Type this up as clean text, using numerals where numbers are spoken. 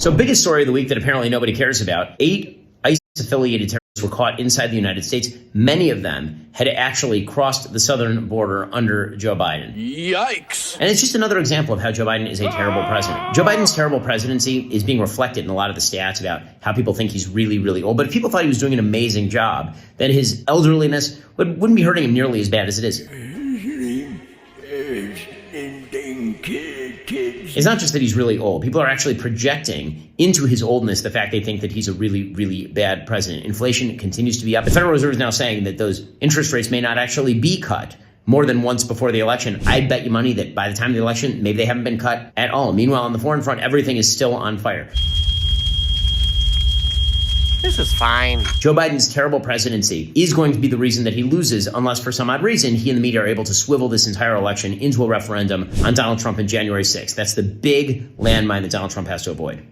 So biggest story of the week that apparently nobody cares about. 8 ISIS-affiliated terrorists were caught inside the United States. Many of them had actually crossed the southern border under Joe Biden. Yikes. And it's just another example of how Joe Biden is a terrible president. Joe Biden's terrible presidency is being reflected in a lot of the stats about how people think he's really, really old. But if people thought he was doing an amazing job, then his elderliness wouldn't be hurting him nearly as bad as it is. It's not just that he's really old. People are actually projecting into his oldness the fact they think that he's a really, really bad president. Inflation continues to be up. The Federal Reserve is now saying that those interest rates may not actually be cut more than once before the election. I'd bet you money that by the time of the election, maybe they haven't been cut at all. Meanwhile, on the foreign front, everything is still on fire. This is fine. Joe Biden's terrible presidency is going to be the reason that he loses, unless for some odd reason he and the media are able to swivel this entire election into a referendum on Donald Trump on January 6th. That's the big landmine that Donald Trump has to avoid.